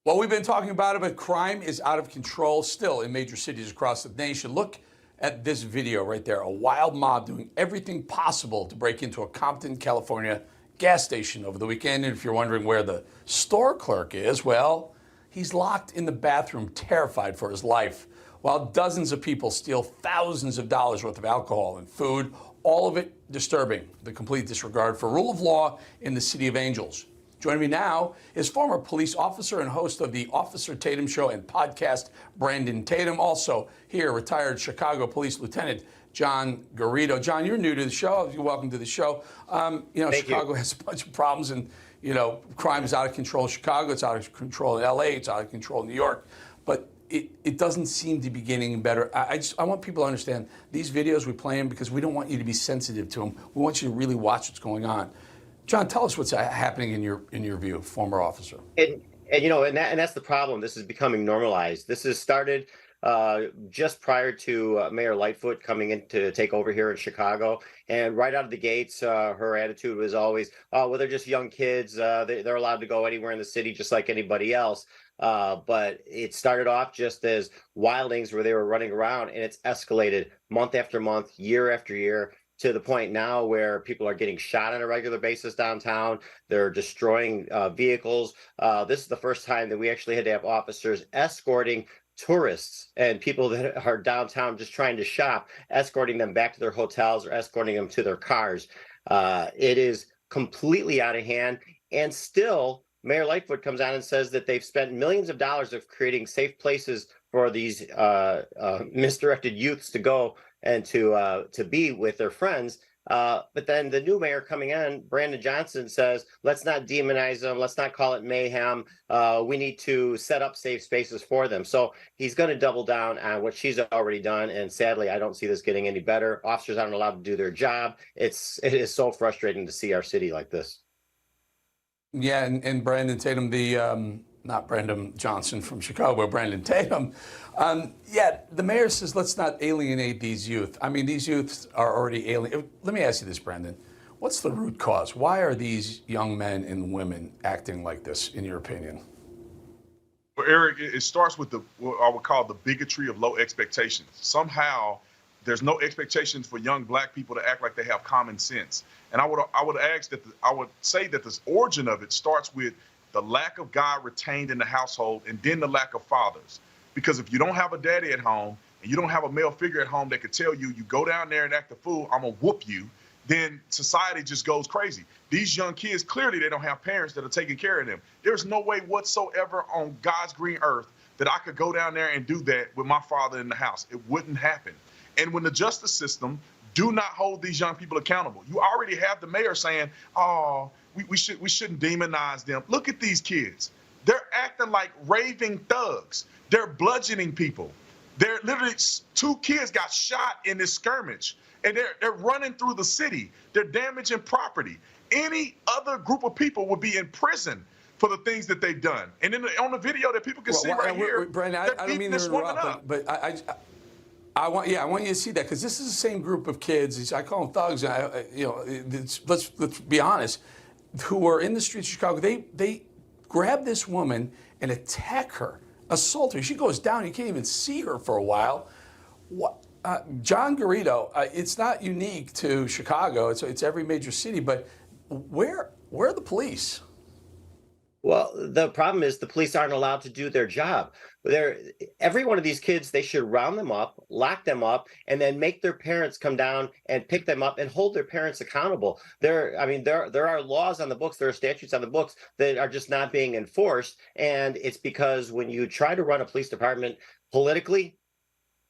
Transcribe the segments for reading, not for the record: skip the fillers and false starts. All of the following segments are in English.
Well, we've been talking about it, but crime is out of control still in major cities across the nation. Look at this video right there. A wild mob doing everything possible to break into a Compton, California gas station over the weekend. And if you're wondering where the store clerk is, well, he's locked in the bathroom, terrified for his life, while dozens of people steal thousands of dollars worth of alcohol and food, all of it disturbing the complete disregard for rule of law in the City of Angels. Joining me now is former police officer and host of the Officer Tatum Show and podcast, Brandon Tatum. Also here, retired Chicago Police Lieutenant John Garrido. John, you're new to the show. You're welcome to the show. Chicago has a bunch of problems, and crime is out of control in Chicago. It's out of control in LA. It's out of control in New York. But it doesn't seem to be getting better. I want people to understand these videos we play them because we don't want you to be sensitive to them. We want you to really watch what's going on. John, tell us what's happening in your view, former officer. And that's the problem. This is becoming normalized. This has started just prior to Mayor Lightfoot coming in to take over here in Chicago. And right out of the gates, her attitude was always, oh, well, they're just young kids. They're allowed to go anywhere in the city just like anybody else. But it started off just as wildings where they were running around, and it's escalated month after month, year after year, to the point now where people are getting shot on a regular basis downtown. They're destroying vehicles. This is the first time that we actually had to have officers escorting tourists and people that are downtown just trying to shop, escorting them back to their hotels or escorting them to their cars. It is completely out of hand. And still, Mayor Lightfoot comes on and says that they've spent millions of dollars of creating safe places for these misdirected youths to go and to be with their friends. But then the new mayor coming in, Brandon Johnson, says, let's not demonize them. Let's not call it mayhem. We need to set up safe spaces for them. So he's going to double down on what she's already done. And sadly, I don't see this getting any better. Officers aren't allowed to do their job. It is so frustrating to see our city like this. Yeah, and Brandon Tatum, not Brandon Johnson from Chicago, but Brandon Tatum. The mayor says, let's not alienate these youth. I mean, these youths are already alien. Let me ask you this, Brandon. What's the root cause? Why are these young men and women acting like this, in your opinion? Well, Eric, it starts with what I would call the bigotry of low expectations. Somehow, there's no expectations for young black people to act like they have common sense. And I would say that the origin of it starts with the lack of God retained in the household, and then the lack of fathers. Because if you don't have a daddy at home, and you don't have a male figure at home that could tell you, you go down there and act a fool, I'm gonna whoop you, then society just goes crazy. These young kids, clearly they don't have parents that are taking care of them. There's no way whatsoever on God's green earth that I could go down there and do that with my father in the house. It wouldn't happen. And when the justice system do not hold these young people accountable, you already have the mayor saying, oh, we shouldn't demonize them. Look at these kids. They're acting like raving thugs. They're bludgeoning people. They're literally, 2 kids got shot in this skirmish, and they're running through the city. They're damaging property. Any other group of people would be in prison for the things that they've done. And then on the video that people can see right here, Brandon, I don't mean to interrupt, but I want you to see that, because this is the same group of kids. I call them thugs. Let's be honest, who are in the streets of Chicago. They grab this woman and attack her, assault her. She goes down. You can't even see her for a while. John Garrido, it's not unique to Chicago. It's every major city. But where are the police? Well, the problem is the police aren't allowed to do their job. Every one of these kids, they should round them up, lock them up, and then make their parents come down and pick them up and hold their parents accountable. There are laws on the books, there are statutes on the books that are just not being enforced. And it's because when you try to run a police department politically,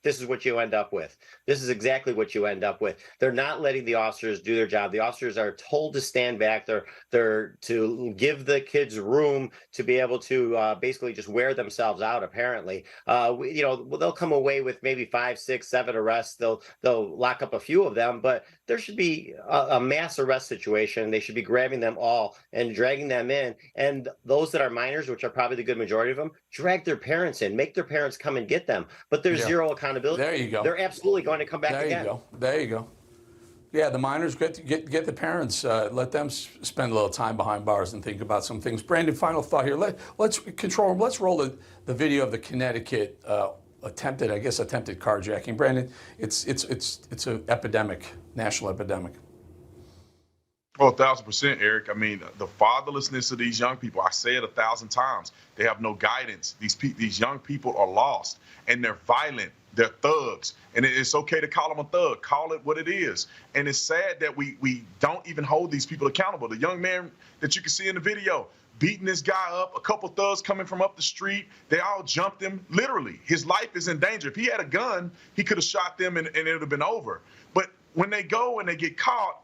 this is what you end up with. This is exactly what you end up with. They're not letting the officers do their job. The officers are told to stand back. They're to give the kids room to be able to basically just wear themselves out. Apparently, they'll come away with maybe 5, 6, 7 arrests. They'll lock up a few of them, but there should be a mass arrest situation. They should be grabbing them all and dragging them in. And those that are minors, which are probably the good majority of them, drag their parents in, make their parents come and get them. But there's zero accountability. There you go. They're absolutely going to come back again. There you go. Yeah, the minors, get the parents, let them spend a little time behind bars and think about some things. Brandon, final thought here. Let's roll the video of the Connecticut attempted carjacking. Brandon, it's an epidemic, national epidemic. Oh, 1,000%, Eric. I mean, the fatherlessness of these young people, I say it 1,000 times. They have no guidance. These young people are lost, and they're violent. They're thugs. And it's okay to call them a thug. Call it what it is. And it's sad that we don't even hold these people accountable. The young man that you can see in the video beating this guy up, a couple thugs coming from up the street, they all jumped him. Literally, his life is in danger. If he had a gun, he could have shot them and it would have been over. But when they go and they get caught,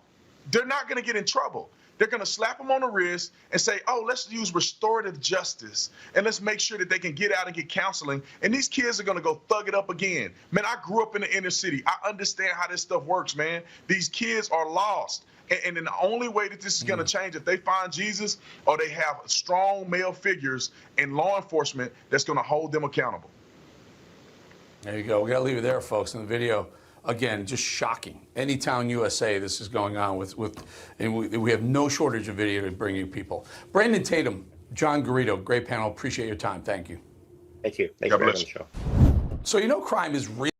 they're not going to get in trouble. They're going to slap them on the wrist and say, oh, let's use restorative justice and let's make sure that they can get out and get counseling. And these kids are going to go thug it up again. Man, I grew up in the inner city. I understand how this stuff works, man. These kids are lost. And then the only way that this is going to change, if they find Jesus or they have strong male figures in law enforcement that's going to hold them accountable. There you go. We got to leave it there, folks, in the video. Again, just shocking. Anytown, USA, this is going on and we have no shortage of video to bring you people. Brandon Tatum, John Garrido, great panel. Appreciate your time. Thank you. Thank you. Thank God you for bless having the show. So, crime is real.